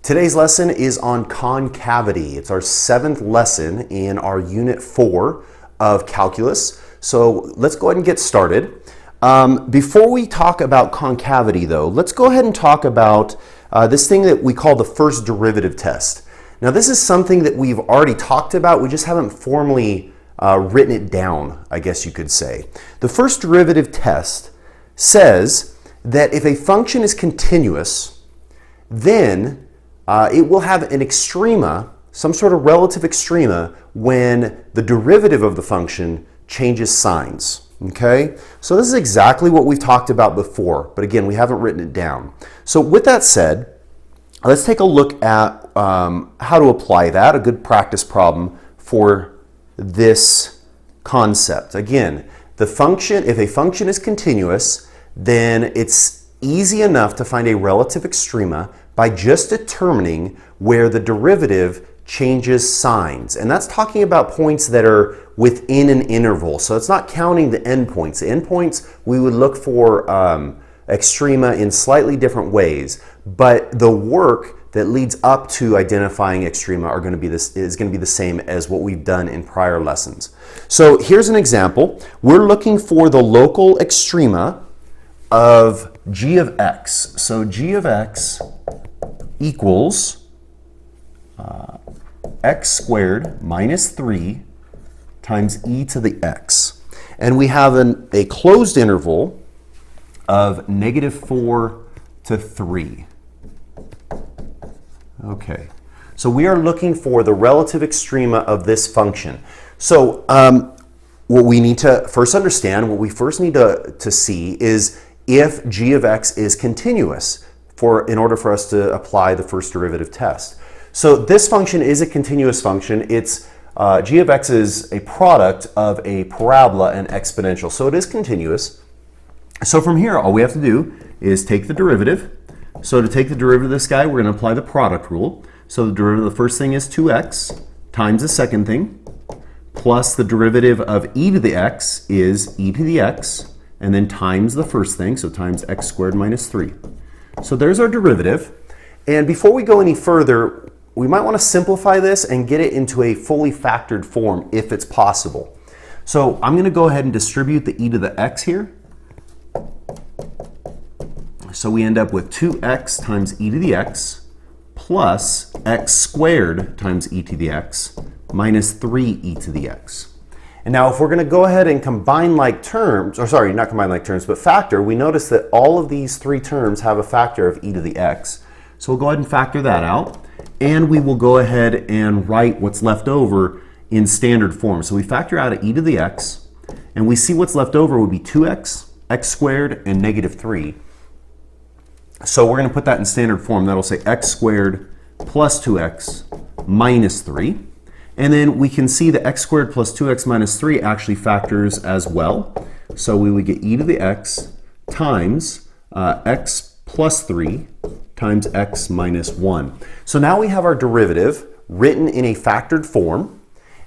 Today's lesson is on concavity. It's our 7th lesson in our Unit 4 of Calculus. So let's go ahead and get started. Before we talk about concavity though, let's go ahead and talk about this thing that we call the first derivative test. Now this is something that we've already talked about, we just haven't formally written it down, I guess you could say. The first derivative test says that if a function is continuous, then it will have an extrema, some sort of relative extrema, when the derivative of the function changes signs. Okay? So this is exactly what we've talked about before, but again, we haven't written it down. So with that said, let's take a look at how to apply that, a good practice problem for this concept. Again, the function, if a function is continuous, then it's easy enough to find a relative extrema by just determining where the derivative changes signs. And that's talking about points that are within an interval. So it's not counting the endpoints. The endpoints, we would look for extrema in slightly different ways, but the work that leads up to identifying extrema is going to be the same as what we've done in prior lessons. So here's an example. We're looking for the local extrema of g of x. So g of x equals x squared minus 3 times e to the x. And we have a closed interval of -4 to 3. Okay, so we are looking for the relative extrema of this function. So what we need to first understand, what we first need to see is if g of x is continuous in order for us to apply the first derivative test. So this function is a continuous function. It's g of x is a product of a parabola and exponential, so it is continuous. So from here, all we have to do is take the derivative. So to take the derivative of this guy, we're going to apply the product rule. So the derivative of the first thing is 2x times the second thing, plus the derivative of e to the x is e to the x, and then times the first thing, so times x squared minus 3. So there's our derivative. And before we go any further, we might want to simplify this and get it into a fully factored form if it's possible. So I'm going to go ahead and distribute the e to the x here. So we end up with 2x times e to the x plus x squared times e to the x minus 3e to the x. And now if we're going to go ahead and combine like terms, or sorry, not combine like terms, but factor, we notice that all of these three terms have a factor of e to the x. So we'll go ahead and factor that out, and we will go ahead and write what's left over in standard form. So we factor out e to the x, and we see what's left over would be 2x, x squared, and -3. So we're going to put that in standard form. That'll say x squared plus 2x minus 3. And then we can see that x squared plus 2x minus 3 actually factors as well. So we would get e to the x times x plus 3 times x minus 1. So now we have our derivative written in a factored form.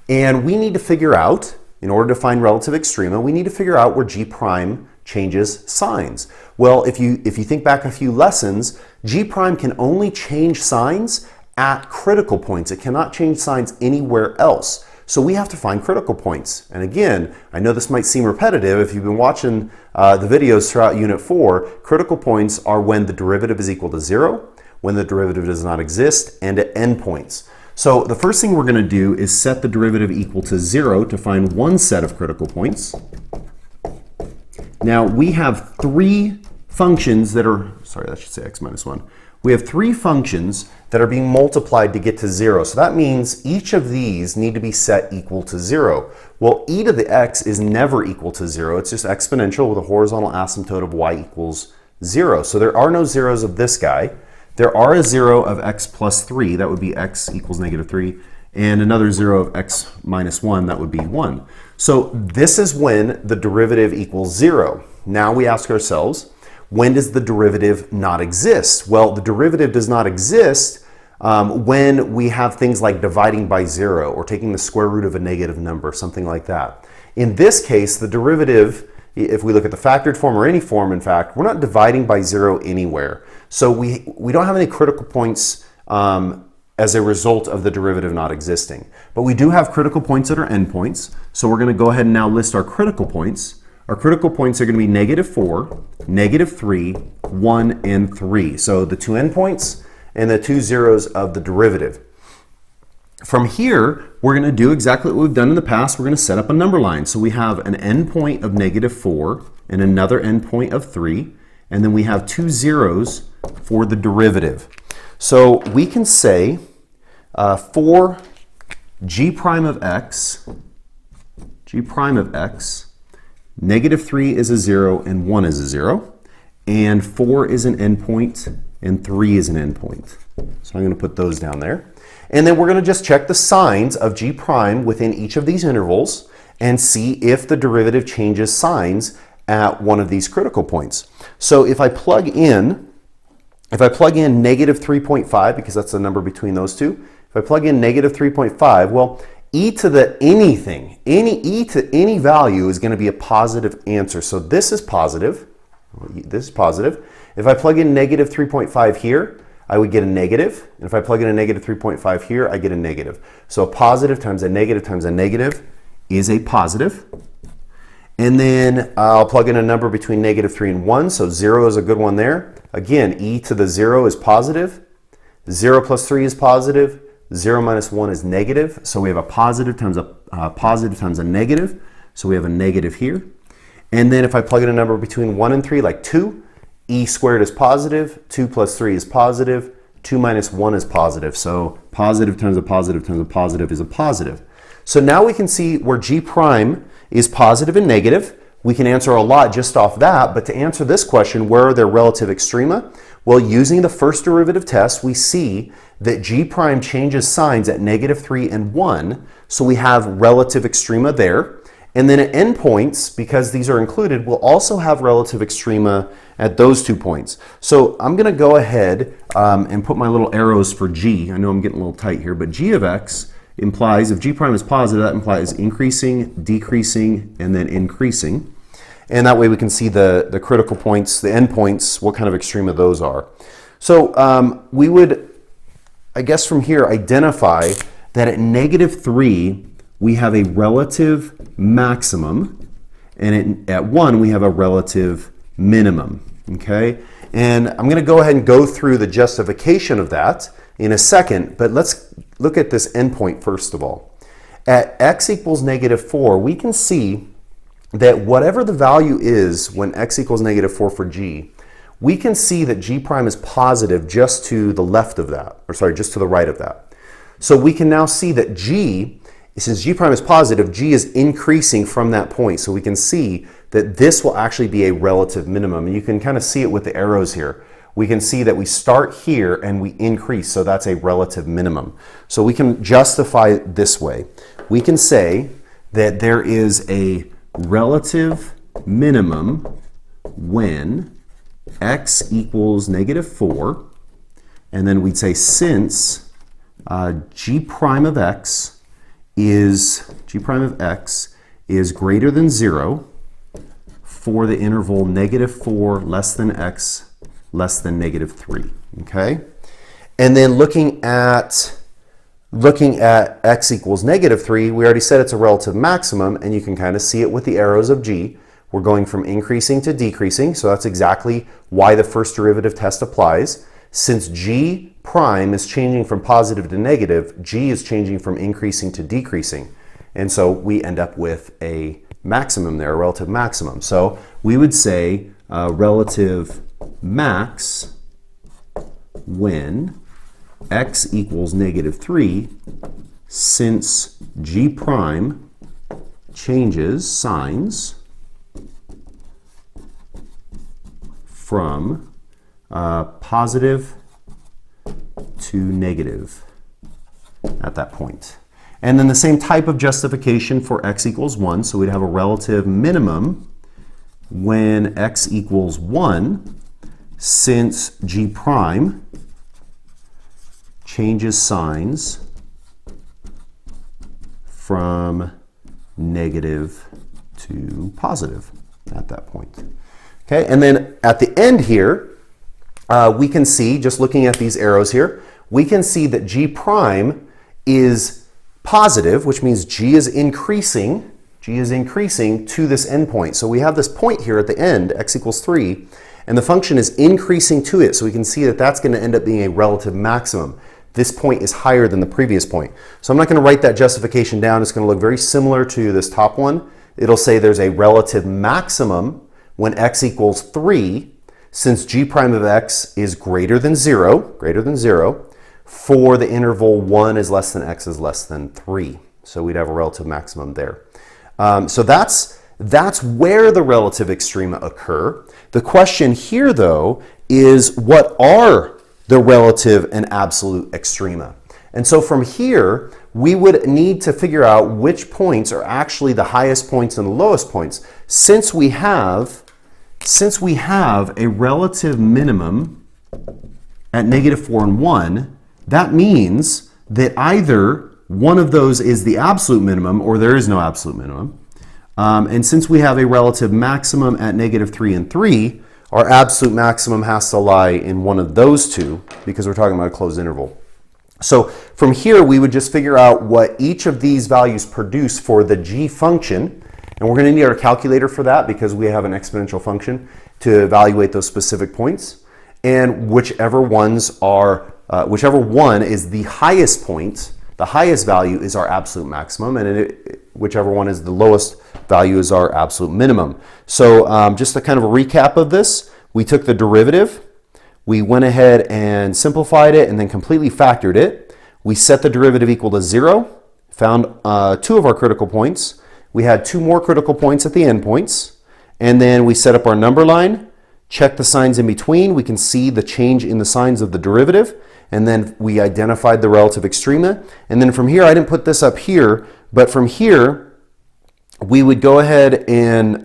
And we need to figure out, in order to find relative extrema, we need to figure out where g prime changes signs. Well, if you think back a few lessons, g prime can only change signs at critical points. It cannot change signs anywhere else. So we have to find critical points. And again, I know this might seem repetitive. If you've been watching the videos throughout Unit 4, critical points are when the derivative is equal to 0, when the derivative does not exist, and at endpoints. So the first thing we're going to do is set the derivative equal to 0 to find one set of critical points. Now we have three functions that are, sorry, that should say x minus 1. We have three functions that are being multiplied to get to 0. So that means each of these need to be set equal to 0. Well, e to the x is never equal to 0. It's just exponential with a horizontal asymptote of y equals 0. So there are no zeros of this guy. There are a 0 of x plus 3. That would be x equals -3. And another 0 of x minus 1. That would be 1. So this is when the derivative equals 0. Now we ask ourselves, when does the derivative not exist? Well, the derivative does not exist when we have things like dividing by 0 or taking the square root of a negative number, something like that. In this case, the derivative if we look at the factored form or any form, in fact, we're not dividing by 0 anywhere. So we don't have any critical points as a result of the derivative not existing. But we do have critical points that are endpoints, so we're going to go ahead and now list our critical points. Our critical points are going to be -4, -3, 1, and 3. So the two endpoints and the two zeros of the derivative. From here, we're going to do exactly what we've done in the past. We're going to set up a number line. So we have an endpoint of -4 and another endpoint of 3, and then we have two zeros for the derivative. So we can say for g prime of x, -3 is a 0 and 1 is a 0, and 4 is an endpoint and 3 is an endpoint. So I'm going to put those down there. And then we're going to just check the signs of g prime within each of these intervals and see if the derivative changes signs at one of these critical points. So if I plug in -3.5, because that's the number between those two, if I plug in -3.5, well, e to the anything, e to any value is going to be a positive answer. So this is positive. This is positive. If I plug in -3.5 here, I would get a negative. And if I plug in a -3.5 here, I get a negative. So a positive times a negative is a positive. And then I'll plug in a number between -3 and 1, so 0 is a good one there. Again, e to the 0 is positive. 0 plus 3 is positive. 0 minus 1 is negative. So we have a positive times a negative. So we have a negative here. And then if I plug in a number between 1 and 3, like 2, e squared is positive. 2 plus 3 is positive. 2 minus 1 is positive. So positive times a positive times a positive is a positive. So now we can see where g prime is positive and negative. We can answer a lot just off that, but to answer this question, where are their relative extrema? Well, using the first derivative test, we see that g prime changes signs at -3 and 1, so we have relative extrema there. And then at endpoints, because these are included, we'll also have relative extrema at those 2 points. So I'm going to go ahead and put my little arrows for g. I know I'm getting a little tight here, but g of x implies, if g prime is positive, that implies increasing, decreasing, and then increasing. And that way we can see the critical points, the endpoints, what kind of extrema those are. So we would, I guess from here, identify that at -3, we have a relative maximum, and at 1, we have a relative minimum, okay? And I'm going to go ahead and go through the justification of that in a second, but let's look at this endpoint first of all. At x equals -4, we can see that whatever the value is when x equals -4 for g, we can see that g prime is positive just to the left of that, or sorry, just to the right of that. So we can now see that g, since g prime is positive, g is increasing from that point. So we can see that this will actually be a relative minimum. And you can kind of see it with the arrows here. We can see that we start here and we increase, so that's a relative minimum. So we can justify it this way. We can say that there is a relative minimum when x equals -4, and then we'd say since g prime of x is greater than 0 for the interval -4 less than x less than -3, okay? And then looking at x equals -3, we already said it's a relative maximum, and you can kind of see it with the arrows of g. We're going from increasing to decreasing, so that's exactly why the first derivative test applies. Since g prime is changing from positive to negative, g is changing from increasing to decreasing. And so we end up with a maximum there, a relative maximum. So we would say relative max when x equals -3, since g prime changes signs from positive to negative at that point. And then the same type of justification for x equals 1. So we'd have a relative minimum when x equals 1, since g prime changes signs from negative to positive at that point. Okay, and then at the end here, we can see, just looking at these arrows here, we can see that g prime is positive, which means g is increasing to this endpoint. So we have this point here at the end, x equals 3, and the function is increasing to it. So we can see that that's going to end up being a relative maximum. This point is higher than the previous point. So I'm not going to write that justification down. It's going to look very similar to this top one. It'll say there's a relative maximum when x equals 3, since g prime of x is greater than 0, for the interval 1 is less than x is less than 3. So we'd have a relative maximum there. So that's where the relative extrema occur. The question here, though, is what are the relative and absolute extrema? And so from here, we would need to figure out which points are actually the highest points and the lowest points. Since we have a relative minimum at -4 and 1, that means that either one of those is the absolute minimum or there is no absolute minimum. And since we have a relative maximum at -3 and 3, our absolute maximum has to lie in one of those two because we're talking about a closed interval. So from here, we would just figure out what each of these values produce for the g function. And we're going to need our calculator for that because we have an exponential function to evaluate those specific points. And whichever one is the highest point, the highest value is our absolute maximum, and whichever one is the lowest value is our absolute minimum. So just a kind of a recap of this, we took the derivative, we went ahead and simplified it and then completely factored it. We set the derivative equal to 0, found 2 of our critical points. We had 2 more critical points at the endpoints, and then we set up our number line, checked the signs in between. We can see the change in the signs of the derivative, and then we identified the relative extrema. And then from here, I didn't put this up here, but from here, we would go ahead and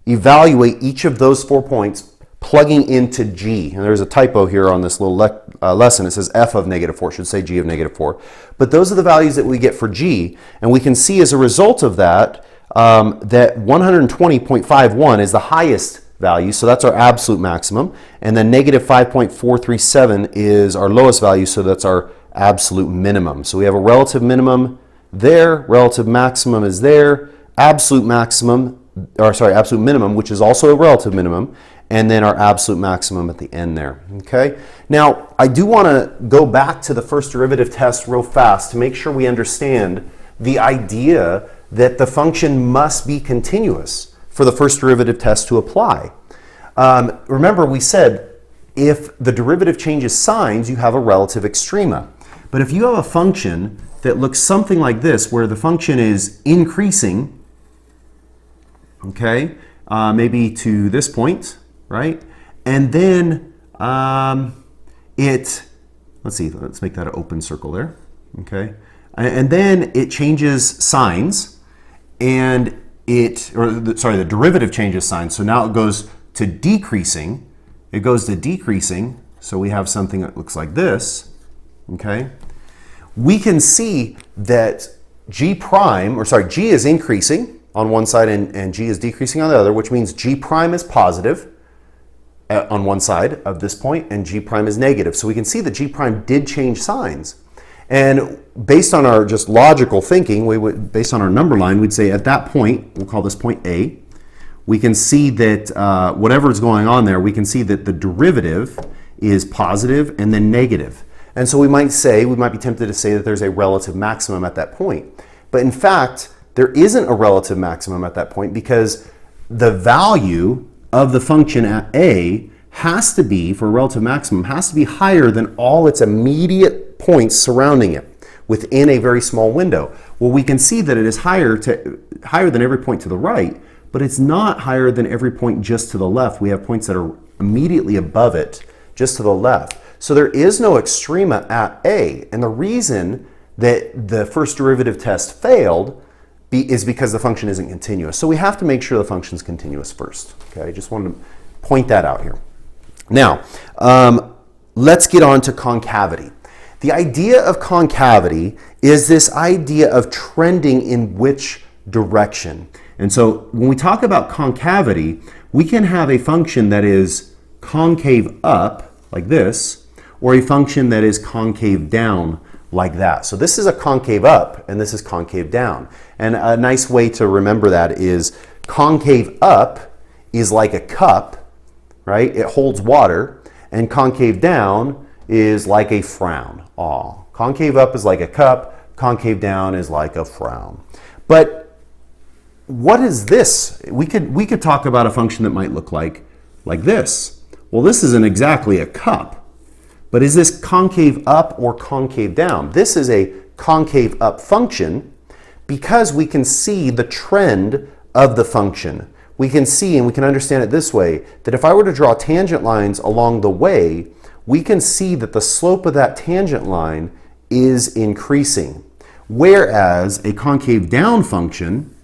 evaluate each of those 4 points plugging into g. And there's a typo here on this little lesson. It says f of -4. It should say g of -4. But those are the values that we get for g. And we can see as a result of that, that 120.51 is the highest value. So that's our absolute maximum. And then -5.437 is our lowest value. So that's our absolute minimum. So we have a relative minimum there, relative maximum is there, absolute minimum, which is also a relative minimum, and then our absolute maximum at the end there, okay? Now, I do want to go back to the first derivative test real fast to make sure we understand the idea that the function must be continuous for the first derivative test to apply. Remember, we said if the derivative changes signs, you have a relative extrema. But if you have a function that looks something like this, where the function is increasing, okay, maybe to this point, right? And then let's make that an open circle there, okay? And then it changes signs, and the derivative changes signs. So now it goes to decreasing. It goes to decreasing, so we have something that looks like this, okay? We can see that g is increasing on one side and g is decreasing on the other, which means g prime is positive on one side of this point and g prime is negative. So we can see that g prime did change signs. And based on our just logical thinking, based on our number line, we'd say at that point, we'll call this point A, we can see that whatever is going on there, we can see that the derivative is positive and then negative. And so we might be tempted to say that there's a relative maximum at that point. But in fact, there isn't a relative maximum at that point because the value of the function at A has to be, for a relative maximum, has to be higher than all its immediate points surrounding it within a very small window. Well, we can see that it is higher than every point to the right, but it's not higher than every point just to the left. We have points that are immediately above it, just to the left. So there is no extrema at A. And the reason that the first derivative test failed is because the function isn't continuous. So we have to make sure the function is continuous first. Okay, I just wanted to point that out here. Now, let's get on to concavity. The idea of concavity is this idea of trending in which direction. And so when we talk about concavity, we can have a function that is concave up, like this, or a function that is concave down like that. So this is a concave up and this is concave down. And a nice way to remember that is concave up is like a cup, right? It holds water, and concave down is like a frown. Aw. Concave up is like a cup, concave down is like a frown. But what is this? We could talk about a function that might look like this. Well, this isn't exactly a cup. But is this concave up or concave down? This is a concave up function because we can see the trend of the function. We can see, and we can understand it this way, that if I were to draw tangent lines along the way, we can see that the slope of that tangent line is increasing. Whereas a concave down function,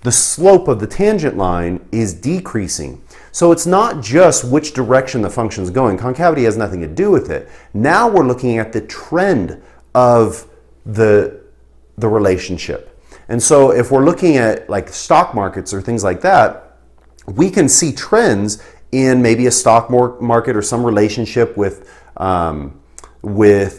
the slope of the tangent line is decreasing. So it's not just which direction the function is going. Concavity has nothing to do with it. Now we're looking at the trend of the relationship. And so if we're looking at like stock markets or things like that, we can see trends in maybe a stock market or some relationship with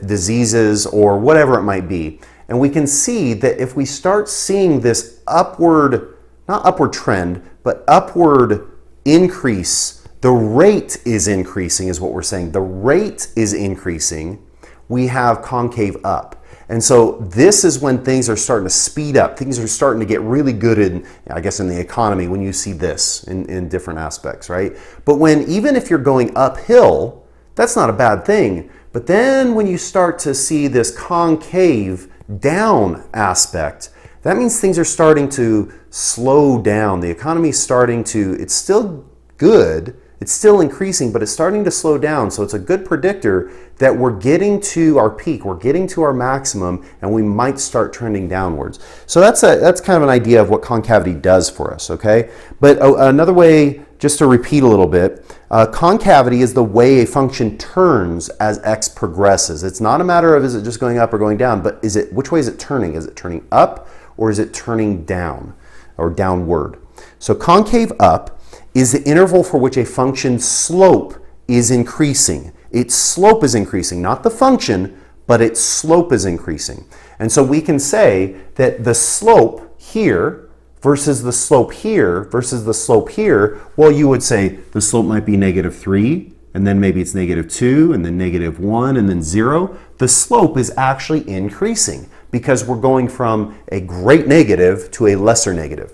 diseases or whatever it might be. And we can see that if we start seeing this upward, not upward trend, but upward increase, the rate is increasing is what we're saying. The rate is increasing. We have concave up. And so this is when things are starting to speed up. Things are starting to get really good in, I guess, in the economy when you see this in different aspects, right? But even if you're going uphill, that's not a bad thing. But then when you start to see this concave down aspect, that means things are starting to slow down. The economy is starting to, it's still good, it's still increasing, but it's starting to slow down. So it's a good predictor that we're getting to our peak, we're getting to our maximum, and we might start trending downwards. So that's kind of an idea of what concavity does for us, okay? But another way, just to repeat a little bit, concavity is the way a function turns as x progresses. It's not a matter of is it just going up or going down, but which way is it turning? Is it turning up or is it turning down or downward? So concave up is the interval for which a function's slope is increasing. Its slope is increasing, not the function, but its slope is increasing. And so we can say that the slope here versus the slope here versus the slope here, well, you would say the slope might be -3, and then maybe it's -2, and then -1, and then 0. The slope is actually increasing because we're going from a great negative to a lesser negative.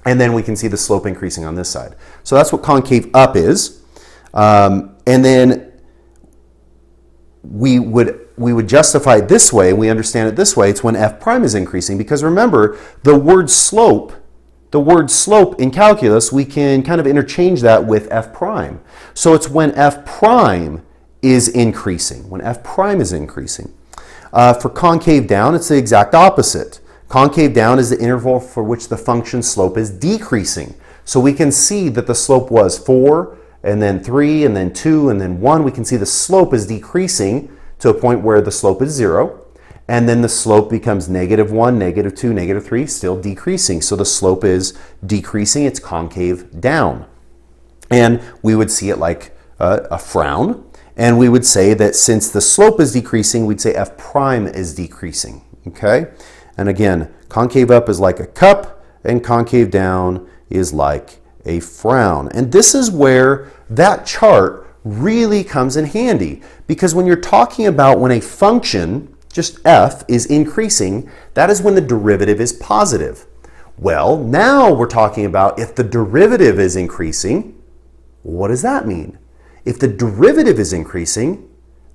And then we can see the slope increasing on this side. So that's what concave up is. And then we would justify it this way, and we understand it this way. It's when f prime is increasing, because remember, the word slope in calculus, we can kind of interchange that with f prime. So it's when f prime is increasing, when f prime is increasing. For concave down, it's the exact opposite. Concave down is the interval for which the function slope is decreasing. So we can see that the slope was 4, and then 3, and then 2, and then 1. We can see the slope is decreasing to a point where the slope is 0. And then the slope becomes -1, -2, -3, still decreasing. So the slope is decreasing. It's concave down. And we would see it like a frown. And we would say that since the slope is decreasing, we'd say f prime is decreasing. Okay? And again, concave up is like a cup, and concave down is like a frown. And this is where that chart really comes in handy, because when you're talking about when a function, just f, is increasing, that is when the derivative is positive. Well, now we're talking about if the derivative is increasing, what does that mean? If the derivative is increasing,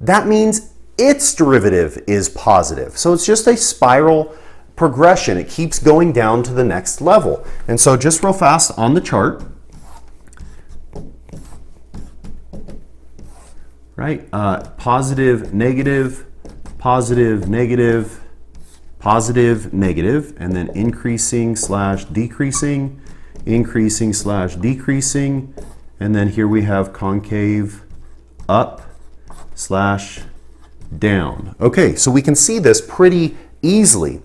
that means its derivative is positive. So it's just a spiral progression. It keeps going down to the next level. And so just real fast on the chart, right? Positive, negative, positive, negative, positive, negative, and then increasing slash decreasing, increasing slash decreasing, and then here we have concave up slash down. Okay, so we can see this pretty easily.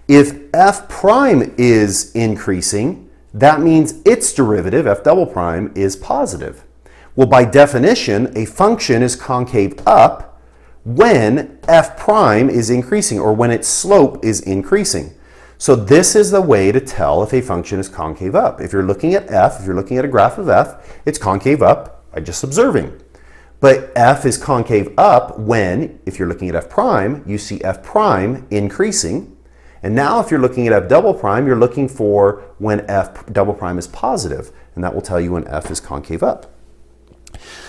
If f prime is increasing, that means its derivative, f double prime, is positive. Well, by definition, a function is concave up when f prime is increasing, or when its slope is increasing. So this is the way to tell if a function is concave up. If you're looking at f, if you're looking at a graph of f, it's concave up by just observing. But f is concave up when, if you're looking at f prime, you see f prime increasing. And now if you're looking at f double prime, you're looking for when f double prime is positive, and that will tell you when f is concave up.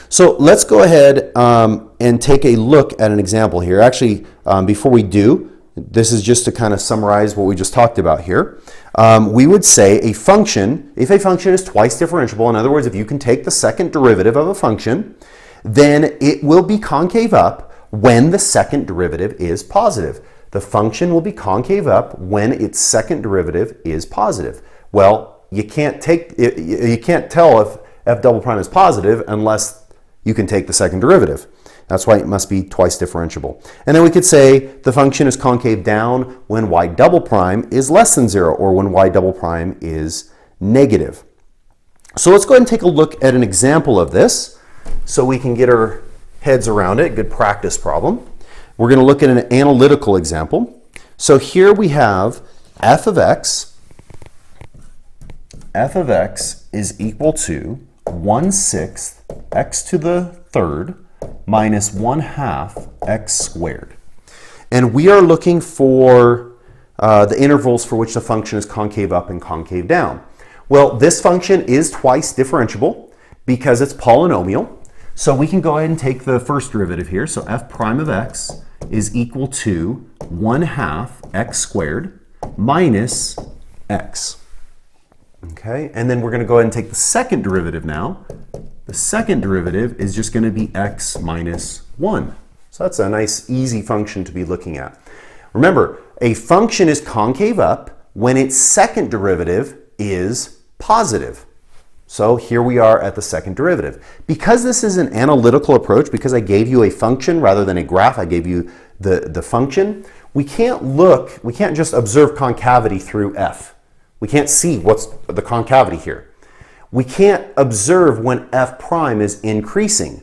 So let's go ahead and take a look at an example here. Actually, before we do, this is just to kind of summarize what we just talked about here. We would say a function, if a function is twice differentiable, in other words, if you can take the second derivative of a function, then it will be concave up when the second derivative is positive. The function will be concave up when its second derivative is positive. Well, you can't tell if f double prime is positive unless you can take the second derivative. That's why it must be twice differentiable. And then we could say the function is concave down when y double prime is less than 0, or when y double prime is negative. So let's go ahead and take a look at an example of this so we can get our heads around it. Good practice problem. We're going to look at an analytical example. So here we have f of x. F of x is equal to 1/6 x to the third minus 1/2 x squared. And we are looking for the intervals for which the function is concave up and concave down. Well, this function is twice differentiable because it's polynomial. So we can go ahead and take the first derivative here. So f prime of x is equal to 1/2 x squared minus x. Okay, and then we're going to go ahead and take the second derivative now. The second derivative is just going to be x minus 1. So that's a nice, easy function to be looking at. Remember, a function is concave up when its second derivative is positive. So here we are at the second derivative. Because this is an analytical approach, because I gave you a function rather than a graph, I gave you the function, we can't just observe concavity through f. We can't see what's the concavity here. We can't observe when f prime is increasing.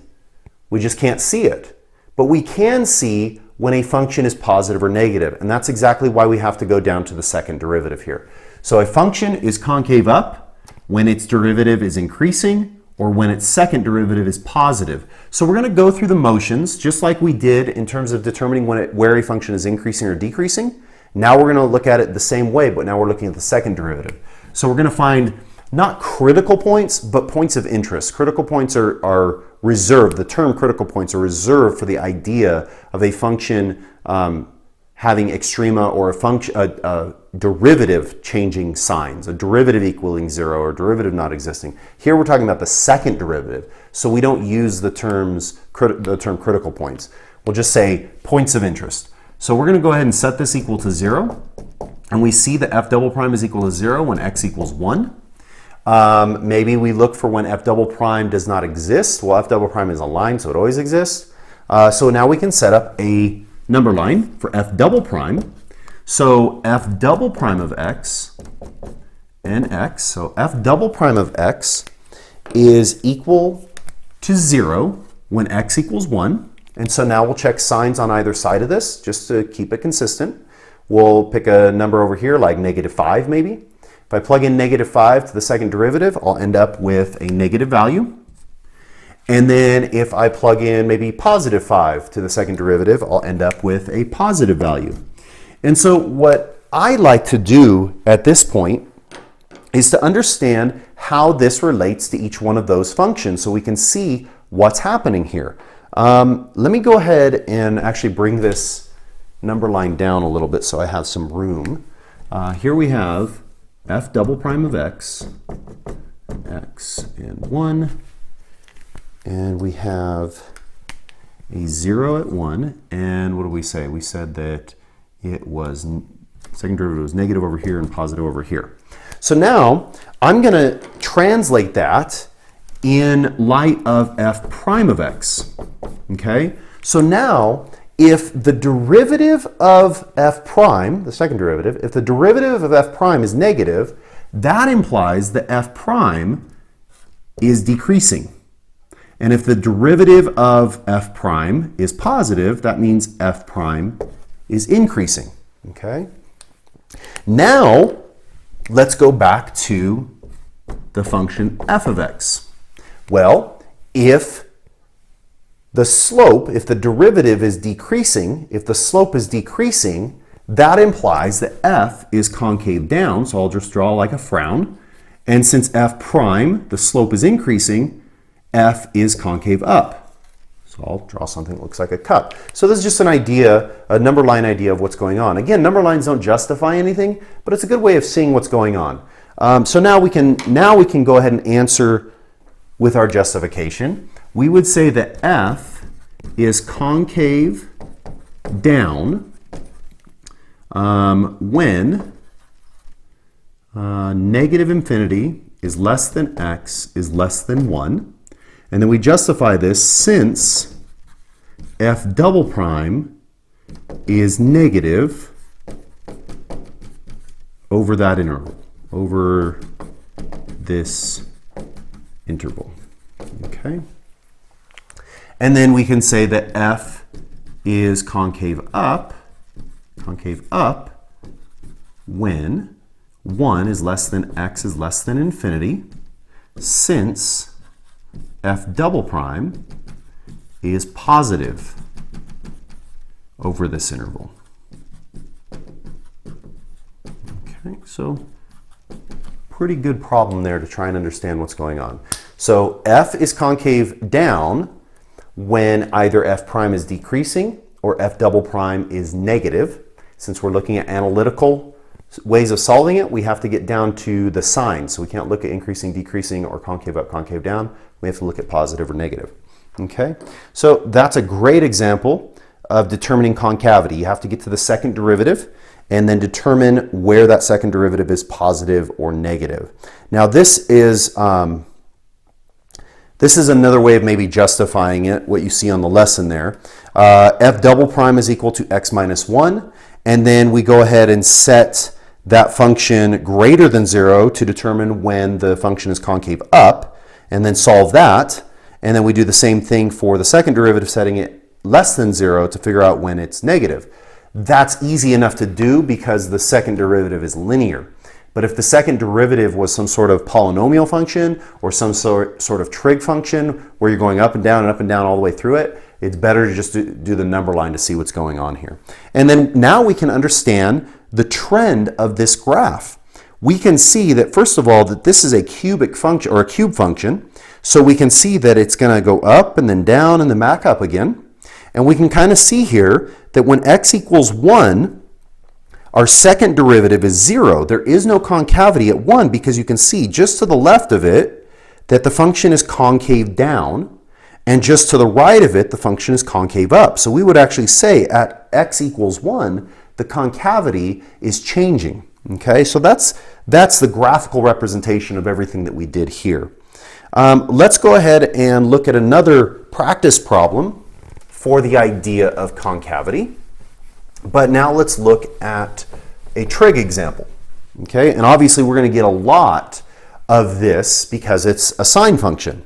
We just can't see it. But we can see when a function is positive or negative, and that's exactly why we have to go down to the second derivative here. So a function is concave up when its derivative is increasing or when its second derivative is positive. So we're going to go through the motions just like we did in terms of determining where a function is increasing or decreasing. Now we're going to look at it the same way, but now we're looking at the second derivative. So we're going to find not critical points, but points of interest. Critical points are reserved. The term critical points are reserved for the idea of a function having extrema, or a derivative changing signs, a derivative equaling 0 or derivative not existing. Here we're talking about the second derivative, so we don't use the term critical points. We'll just say points of interest. So we're going to go ahead and set this equal to 0, and we see that f double prime is equal to 0 when x equals 1. Maybe we look for when f double prime does not exist. Well, f double prime is a line, so it always exists. So now we can set up a number line for f double prime. So f double prime of x and x, so f double prime of x is equal to 0 when x equals 1. And so now we'll check signs on either side of this just to keep it consistent. We'll pick a number over here like -5 maybe. If I plug in -5 to the second derivative, I'll end up with a negative value. And then if I plug in maybe +5 to the second derivative, I'll end up with a positive value. And so what I like to do at this point is to understand how this relates to each one of those functions so we can see what's happening here. Let me go ahead and actually bring this number line down a little bit so I have some room. Here we have f double prime of x and 1, and we have a 0 at 1, and what do we say? We said that it was, second derivative was negative over here and positive over here. So now I'm going to translate that in light of f prime of x. Okay? So now, if the derivative of f prime, the second derivative, if the derivative of f prime is negative, that implies that f prime is decreasing. And if the derivative of f prime is positive, that means f prime is increasing. Okay? Now, let's go back to the function f of x. Well, if the slope, if the derivative is decreasing, if the slope is decreasing, that implies that f is concave down, so I'll just draw like a frown. And since f prime, the slope is increasing, f is concave up. So I'll draw something that looks like a cup. So this is just an idea, a number line idea of what's going on. Again, number lines don't justify anything, but it's a good way of seeing what's going on. So now we can go ahead and answer with our justification. We would say that f is concave down when negative infinity is less than x is less than 1. And then we justify this since f double prime is negative over that interval, over this interval. Okay? And then we can say that f is concave up when 1 is less than x is less than infinity, since f double prime is positive over this interval. Okay, so pretty good problem there to try and understand what's going on. So f is concave down when either f prime is decreasing or f double prime is negative. Since we're looking at analytical ways of solving it, we have to get down to the signs. So we can't look at increasing, decreasing, or concave up, concave down. We have to look at positive or negative. Okay? So that's a great example of determining concavity. You have to get to the second derivative and then determine where that second derivative is positive or negative. Now this is another way of maybe justifying it, what you see on the lesson there. F double prime is equal to x minus 1, and then we go ahead and set that function greater than 0 to determine when the function is concave up, and then solve that. And then we do the same thing for the second derivative, setting it less than 0 to figure out when it's negative. That's easy enough to do because the second derivative is linear. But if the second derivative was some sort of polynomial function or some sort of trig function where you're going up and down all the way through it, it's better to just do the number line to see what's going on here. And then now we can understand the trend of this graph. We can see that, first of all, that this is a cubic function or a cube function. So we can see that it's going to go up and then down and then back up again. And we can kind of see here that when x equals 1, our second derivative is 0. There is no concavity at 1 because you can see just to the left of it that the function is concave down, and just to the right of it the function is concave up. So we would actually say at x equals 1 the concavity is changing. Okay, so that's the graphical representation of everything that we did here. Let's go ahead and look at another practice problem for the idea of concavity. But now let's look at a trig example. Okay, and obviously we're going to get a lot of this because it's a sine function.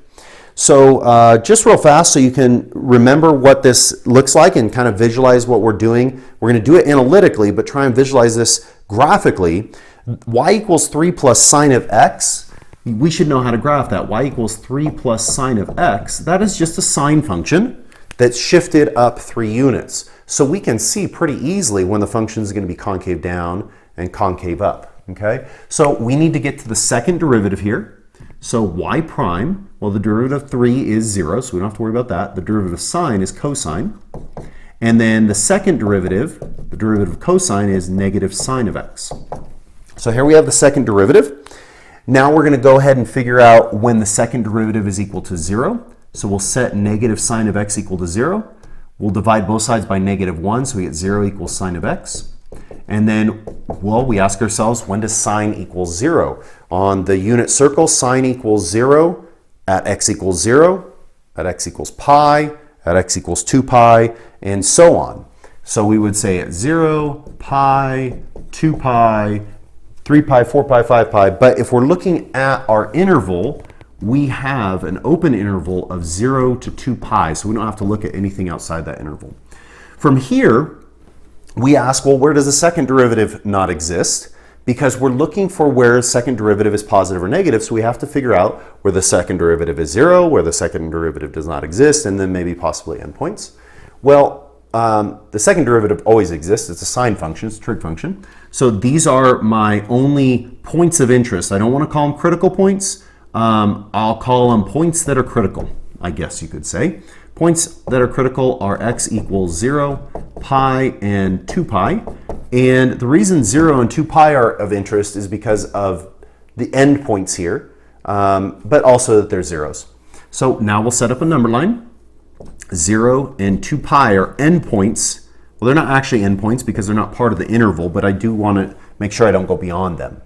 So just real fast so you can remember what this looks like and kind of visualize what we're doing. We're going to do it analytically, but try and visualize this graphically. Y equals 3 plus sine of x. We should know how to graph that. Y equals 3 plus sine of x. That is just a sine function that's shifted up 3 units. So we can see pretty easily when the function is going to be concave down and concave up. Okay? So we need to get to the second derivative here. So y prime, well, the derivative of 3 is 0, so we don't have to worry about that. The derivative of sine is cosine. And then the second derivative, the derivative of cosine, is negative sine of x. So here we have the second derivative. Now we're going to go ahead and figure out when the second derivative is equal to 0. So we'll set negative sine of x equal to 0. We'll divide both sides by negative 1, so we get 0 equals sine of x. And then, well, we ask ourselves, when does sine equal 0? On the unit circle, sine equals 0 at x equals 0, at x equals pi, at x equals 2 pi, and so on. So we would say at 0, pi, 2 pi, 3 pi, 4 pi, 5 pi. But if we're looking at our interval, we have an open interval of 0 to 2 pi, so we don't have to look at anything outside that interval. From here, we ask, well, where does the second derivative not exist? Because we're looking for where the second derivative is positive or negative, so we have to figure out where the second derivative is 0, where the second derivative does not exist, and then maybe possibly endpoints. Well, the second derivative always exists. It's a sine function, it's a trig function. So these are my only points of interest. I don't want to call them critical points. I'll call them points that are critical, I guess you could say. Points that are critical are x equals 0, pi, and 2 pi. And the reason 0 and 2 pi are of interest is because of the endpoints here, but also that they're zeros. So now we'll set up a number line. 0 and 2 pi are endpoints. Well, they're not actually endpoints because they're not part of the interval, but I do want to make sure I don't go beyond them.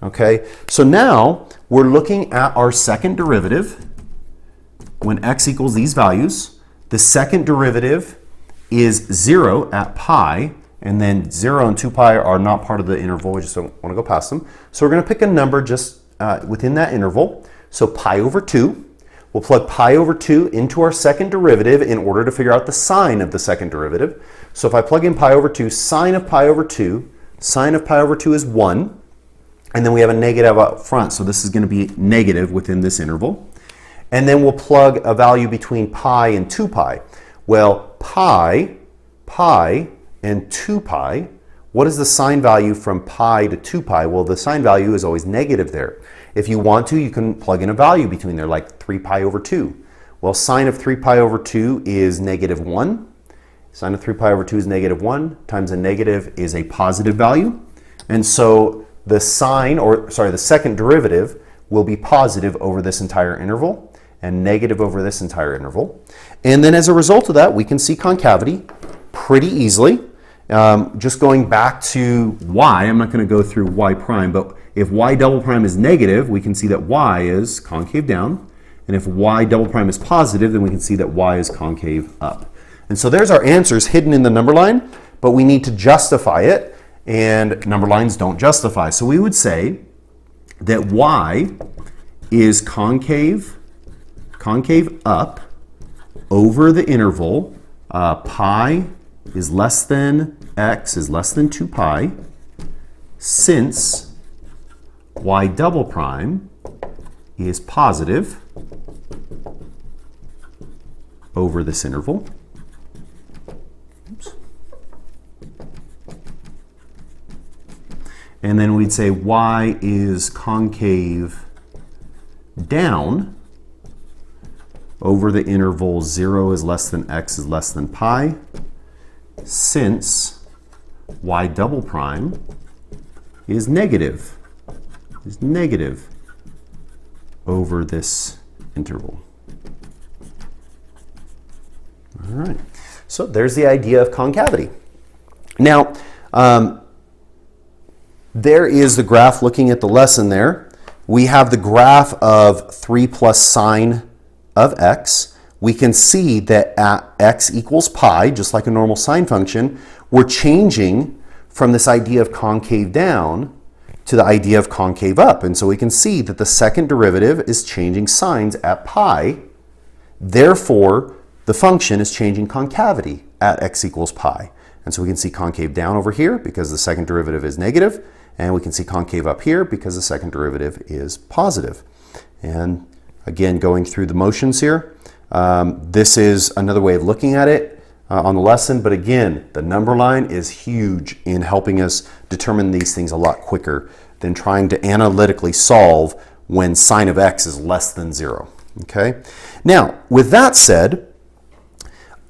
Okay, so now we're looking at our second derivative. When x equals these values, the second derivative is 0 at pi, and then 0 and 2 pi are not part of the interval. We just don't want to go past them. So we're going to pick a number just within that interval. So pi over 2. We'll plug pi over 2 into our second derivative in order to figure out the sign of the second derivative. So if I plug in pi over 2, sine of pi over 2 is 1. And then we have a negative up front, so this is going to be negative within this interval. And then we'll plug a value between pi and 2 pi. Well, pi, and 2 pi, what is the sine value from pi to 2 pi? Well, the sine value is always negative there. If you want to, you can plug in a value between there, like 3 pi over 2. Well, sine of 3 pi over 2 is negative 1. Sine of 3 pi over 2 is negative 1 times a negative is a positive value. And so the the second derivative will be positive over this entire interval and negative over this entire interval. And then as a result of that, we can see concavity pretty easily. Just going back to y, I'm not going to go through y prime, but if y double prime is negative, we can see that y is concave down. And if y double prime is positive, then we can see that y is concave up. And so there's our answers hidden in the number line, but we need to justify it, and number lines don't justify. So we would say that y is concave up over the interval pi is less than x is less than 2 pi, since y double prime is positive over this interval. Oops. And then we'd say y is concave down over the interval 0 is less than x is less than pi, since y double prime is negative over this interval. All right, so there's the idea of concavity. Now, there is the graph looking at the lesson there. We have the graph of 3 plus sine of x. We can see that at x equals pi, just like a normal sine function, we're changing from this idea of concave down to the idea of concave up. And so we can see that the second derivative is changing signs at pi. Therefore, the function is changing concavity at x equals pi. And so we can see concave down over here because the second derivative is negative, and we can see concave up here because the second derivative is positive. And again, going through the motions here, this is another way of looking at it on the lesson, but again, the number line is huge in helping us determine these things a lot quicker than trying to analytically solve when sine of x is less than 0. Okay? Now, with that said,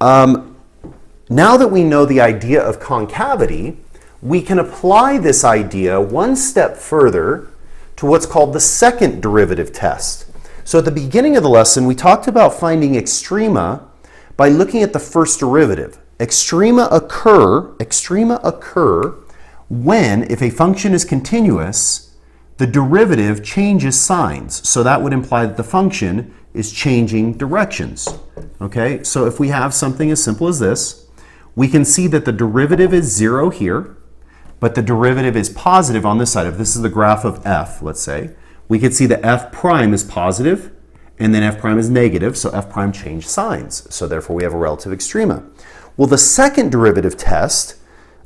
now that we know the idea of concavity, we can apply this idea one step further to what's called the second derivative test. So at the beginning of the lesson, we talked about finding extrema by looking at the first derivative. Extrema occur when, if a function is continuous, the derivative changes signs. So that would imply that the function is changing directions. Okay, so if we have something as simple as this, we can see that the derivative is 0 here, but the derivative is positive on this side. If this is the graph of f, let's say, we could see that f prime is positive and then f prime is negative, so f prime changed signs. So therefore we have a relative extrema. Well, the second derivative test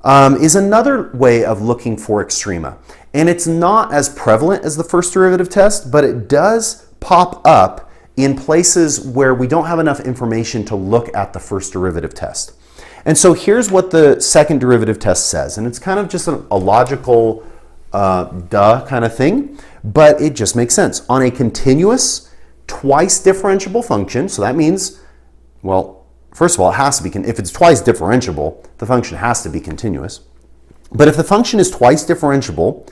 is another way of looking for extrema. And it's not as prevalent as the first derivative test, but it does pop up in places where we don't have enough information to look at the first derivative test. And so here's what the second derivative test says. And it's kind of just a logical duh kind of thing, but it just makes sense. On a continuous, twice differentiable function, so that means, well, first of all, it has to be, if it's twice differentiable, the function has to be continuous. But if the function is twice differentiable,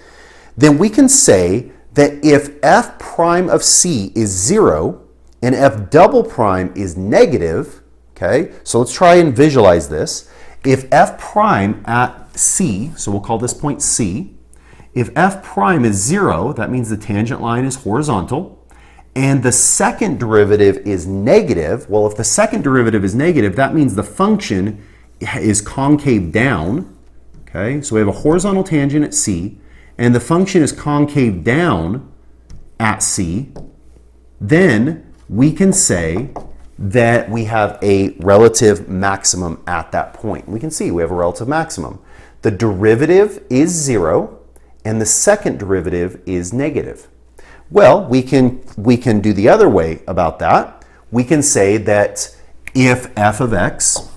then we can say that if f prime of c is 0 and f double prime is negative, okay, so let's try and visualize this. If f prime at c, so we'll call this point c, if f prime is 0, that means the tangent line is horizontal, and the second derivative is negative. Well, if the second derivative is negative, that means the function is concave down. Okay, so we have a horizontal tangent at c, and the function is concave down at c. Then we can say that we have a relative maximum at that point. We can see we have a relative maximum. The derivative is 0, and the second derivative is negative. Well, we can do the other way about that. We can say that if f of x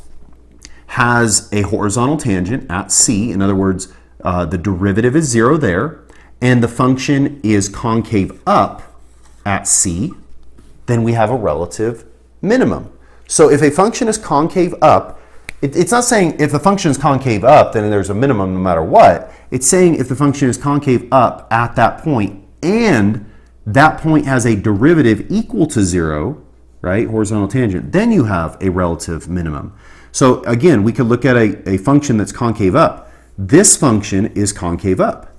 has a horizontal tangent at c, in other words, the derivative is 0 there, and the function is concave up at c, then we have a relative minimum. So if a function is concave up, it's not saying if the function is concave up, then there's a minimum no matter what. It's saying if the function is concave up at that point and that point has a derivative equal to 0, right, horizontal tangent, then you have a relative minimum. So again, we could look at a function that's concave up. This function is concave up.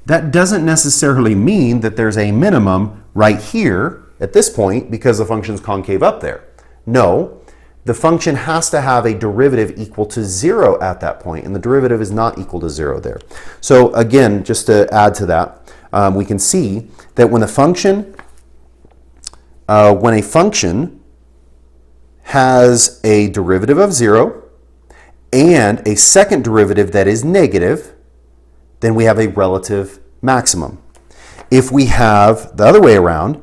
That doesn't necessarily mean that there's a minimum right here at this point because the function is concave up there. No, the function has to have a derivative equal to 0 at that point, and the derivative is not equal to 0 there. So again, just to add to that, we can see that when a function has a derivative of 0 and a second derivative that is negative, then we have a relative maximum. If we have the other way around,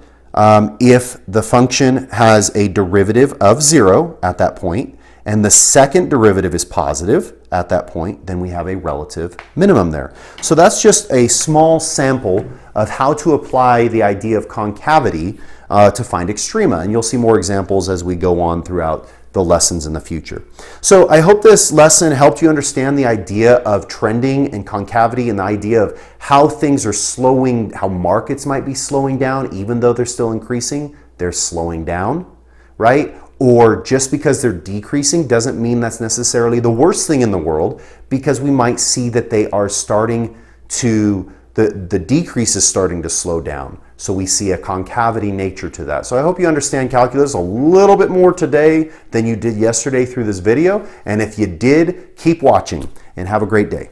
if the function has a derivative of 0 at that point and the second derivative is positive at that point, then we have a relative minimum there. So that's just a small sample of how to apply the idea of concavity to find extrema. And you'll see more examples as we go on throughout the lessons in the future. So I hope this lesson helped you understand the idea of trending and concavity and the idea of how things are slowing, how markets might be slowing down even though they're still increasing, they're slowing down, right? Or just because they're decreasing doesn't mean that's necessarily the worst thing in the world, because we might see that they are starting to, the decrease is starting to slow down. So we see a concavity nature to that. So I hope you understand calculus a little bit more today than you did yesterday through this video. And if you did, keep watching and have a great day.